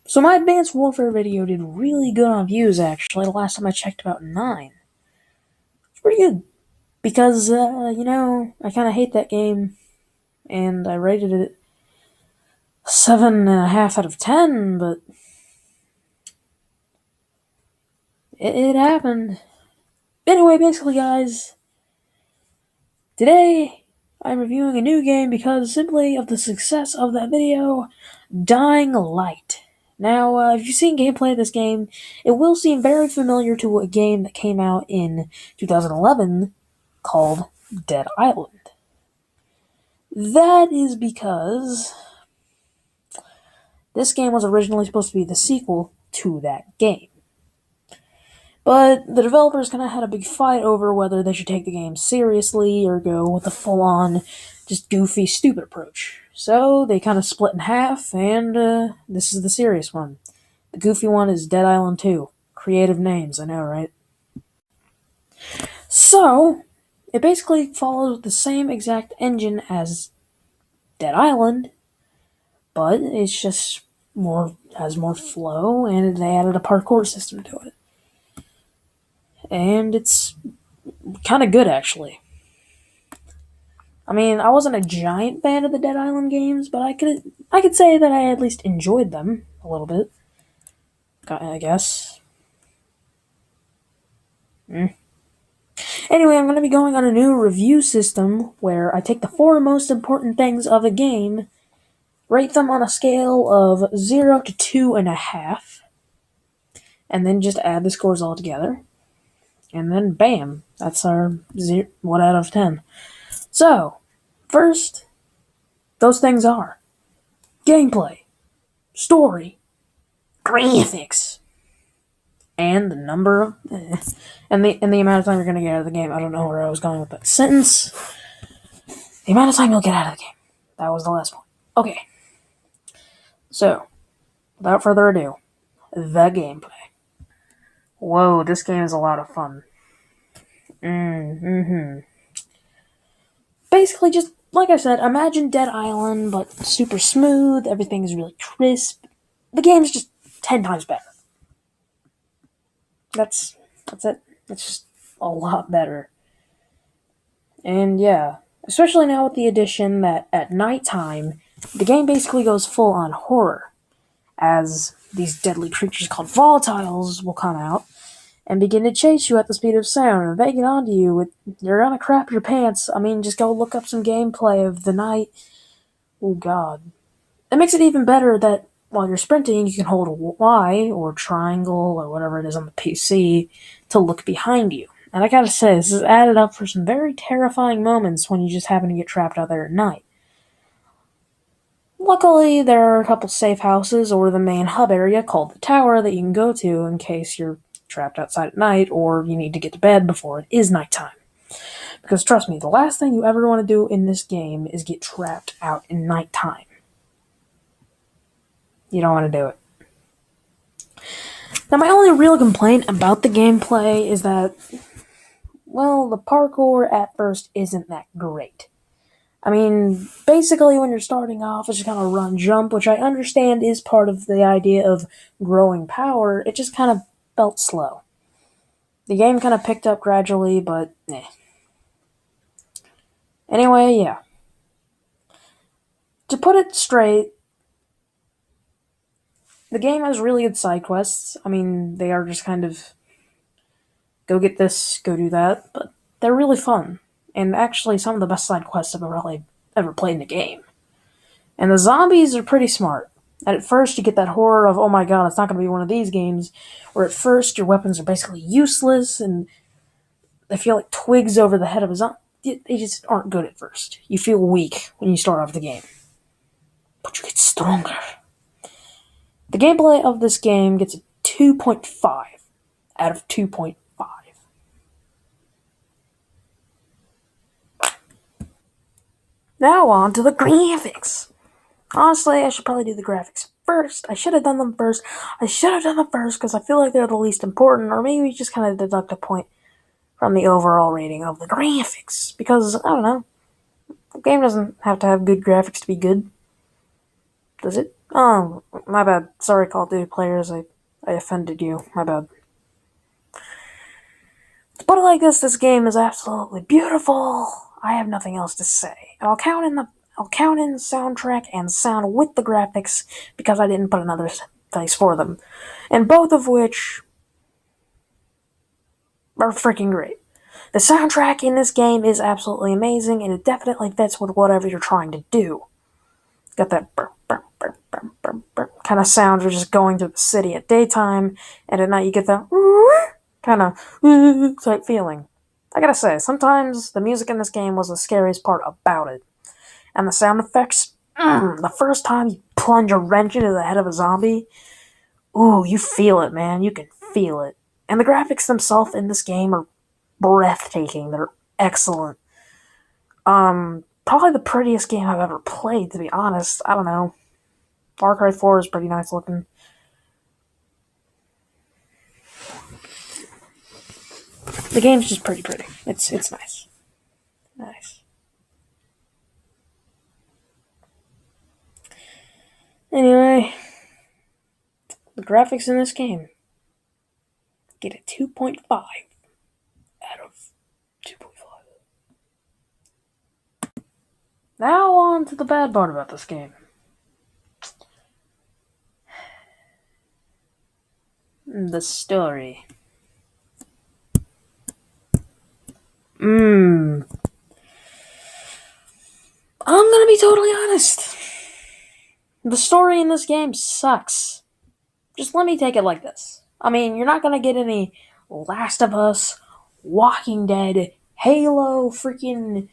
So my Advanced Warfare video did really good on views, actually. The last time I checked, about 9. It's pretty good. Because, I kind of hate that game, and I rated it 7.5 out of 10, but it happened. Anyway, basically, guys, today I'm reviewing a new game because simply of the success of that video, Dying Light. Now, if you've seen gameplay of this game, it will seem very familiar to a game that came out in 2011 called Dead Island. That is because this game was originally supposed to be the sequel to that game. But the developers kind of had a big fight over whether they should take the game seriously or go with a full-on, just goofy, stupid approach. So they kind of split in half, and this is the serious one. The goofy one is Dead Island 2. Creative names, I know, right? So, it basically follows the same exact engine as Dead Island, but it's just has more flow, and they added a parkour system to it. And it's kind of good, actually. I mean, I wasn't a giant fan of the Dead Island games, but I could say that I at least enjoyed them a little bit. I guess. Anyway, I'm going to be going on a new review system where I take the 4 most important things of a game, rate them on a scale of 0 to 2.5, and then just add the scores all together. And then bam, that's our 1 out of 10. So, first, those things are gameplay, story, graphics, and the number of and the amount of time you're gonna get out of the game. I don't know where I was going with that sentence. The amount of time you'll get out of the game. That was the last point. Okay. So, without further ado, the gameplay. Whoa, this game is a lot of fun. Basically, just like I said, imagine Dead Island, but super smooth. Everything is really crisp. The game's just 10 times better. That's it. It's just a lot better. And yeah, especially now with the addition that at nighttime, the game basically goes full on horror, as these deadly creatures called volatiles will come out and begin to chase you at the speed of sound and they get onto you. You're gonna crap your pants. I mean, just go look up some gameplay of the night. Oh god. It makes it even better that while you're sprinting, you can hold Y or triangle or whatever it is on the PC to look behind you. And I gotta say, this is added up for some very terrifying moments when you just happen to get trapped out there at night. Luckily, there are a couple safe houses or the main hub area called the tower that you can go to in case you're trapped outside at night or you need to get to bed before it is nighttime. Because trust me, the last thing you ever want to do in this game is get trapped out in nighttime. You don't want to do it. Now, my only real complaint about the gameplay is that, well, the parkour at first isn't that great. I mean, basically when you're starting off, it's just kind of run, jump, which I understand is part of the idea of growing power. It just kind of felt slow. The game kind of picked up gradually, but eh. Anyway, yeah. To put it straight, the game has really good side quests. I mean, they are just kind of go get this, go do that, but they're really fun. And actually, some of the best side quests I've ever played in the game. And the zombies are pretty smart. And at first, you get that horror of, oh my god, it's not going to be one of these games, where at first your weapons are basically useless and they feel like twigs over the head of a zombie. They just aren't good at first. You feel weak when you start off the game. But you get stronger. The gameplay of this game gets a 2.5 out of 2.5. Now on to the graphics. Honestly, I should probably do the graphics first. I should have done them first because I feel like they're the least important, or maybe just kind of deduct a point from the overall rating of the graphics. Because, I don't know, the game doesn't have to have good graphics to be good. Does it? Oh, my bad. Sorry, Call of Duty players. I offended you. My bad. To put it like this game is absolutely beautiful. I have nothing else to say. I'll count in soundtrack and sound with the graphics because I didn't put another place for them, and both of which are freaking great. The soundtrack in this game is absolutely amazing, and it definitely fits with whatever you're trying to do. Got that kind of sound you're just going through the city at daytime, and at night you get that kind of type feeling. I gotta say, sometimes the music in this game was the scariest part about it. And the sound effects, the first time you plunge a wrench into the head of a zombie, ooh, you feel it, man. You can feel it. And the graphics themselves in this game are breathtaking. They're excellent. Probably the prettiest game I've ever played, to be honest. I don't know. Far Cry 4 is pretty nice looking. The game's just pretty. It's nice. Nice. Anyway, the graphics in this game get a 2.5 out of 2.5. Now on to the bad part about this game. The story. I'm gonna be totally honest. The story in this game sucks. Just let me take it like this. I mean, you're not gonna get any Last of Us, Walking Dead, Halo, freaking,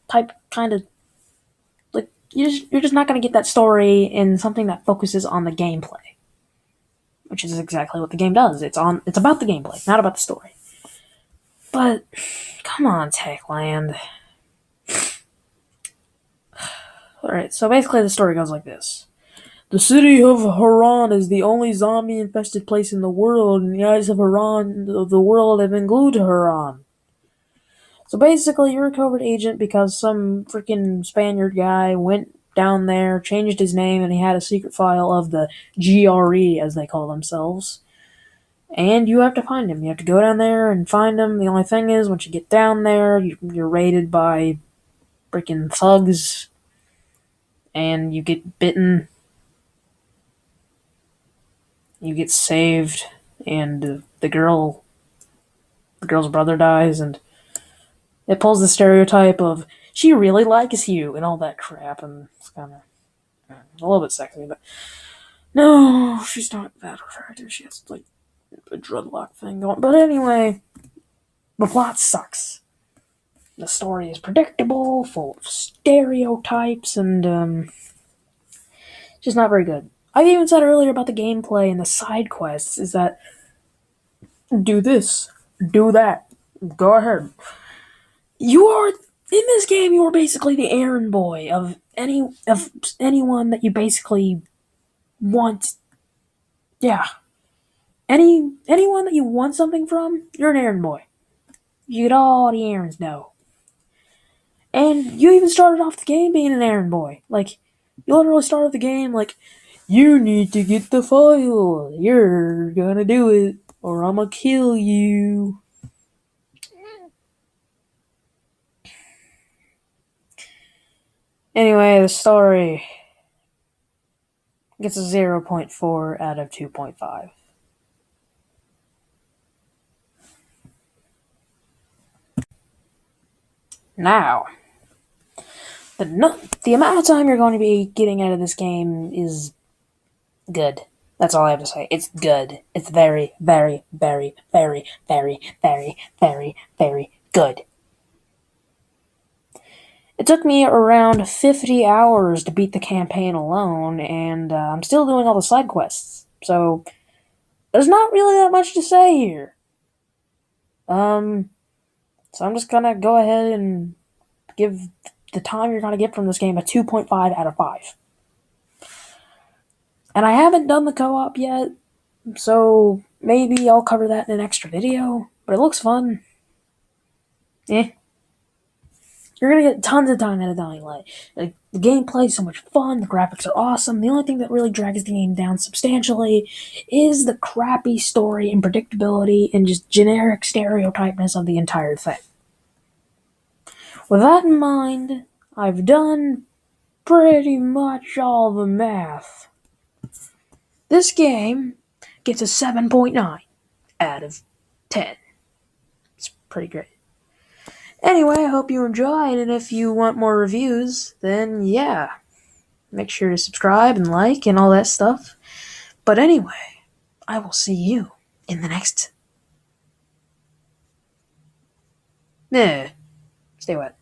type kind of like you're just not gonna get that story in something that focuses on the gameplay, which is exactly what the game does. It's about the gameplay, not about the story. But come on, Techland. Alright, so basically the story goes like this. The city of Haran is the only zombie-infested place in the world, and the eyes of the world have been glued to Haran. So basically, you're a covert agent because some freaking Spaniard guy went down there, changed his name, and he had a secret file of the GRE, as they call themselves. And you have to find him. You have to go down there and find him. The only thing is, once you get down there, you're raided by freaking thugs, and you get bitten. You get saved, and the girl's brother dies, and it pulls the stereotype of she really likes you and all that crap, and it's kind of a little bit sexy, but no, she's not that attractive. She has like a dreadlock thing going. But anyway, the plot sucks. The story is predictable, full of stereotypes, and just not very good. I even said earlier about the gameplay and the side quests is that do this, do that, go ahead. You are in this game. You are basically the errand boy of anyone that you basically want. Yeah, anyone that you want something from, you're an errand boy. You get all the errands now, and you even started off the game being an errand boy. Like you literally started the game like you need to get the file. You're gonna do it, or I'ma kill you. Anyway, the story gets a 0.4 out of 2.5. Now, the amount of time you're going to be getting out of this game is good. That's all I have to say. It's good. It's very, very, very, very, very, very, very, very good. It took me around 50 hours to beat the campaign alone, and I'm still doing all the side quests. So, there's not really that much to say here. So I'm just gonna go ahead and give the time you're gonna get from this game a 2.5 out of 5. And I haven't done the co-op yet, so maybe I'll cover that in an extra video, but it looks fun. Eh. You're gonna get tons of time out of Dying Light. Like, the gameplay is so much fun, the graphics are awesome. The only thing that really drags the game down substantially is the crappy story and predictability and just generic stereotypeness of the entire thing. With that in mind, I've done pretty much all the math. This game gets a 7.9 out of 10. It's pretty great. Anyway, I hope you enjoyed, and if you want more reviews, then yeah, make sure to subscribe and like and all that stuff. But anyway, I will see you in the next... Stay wet.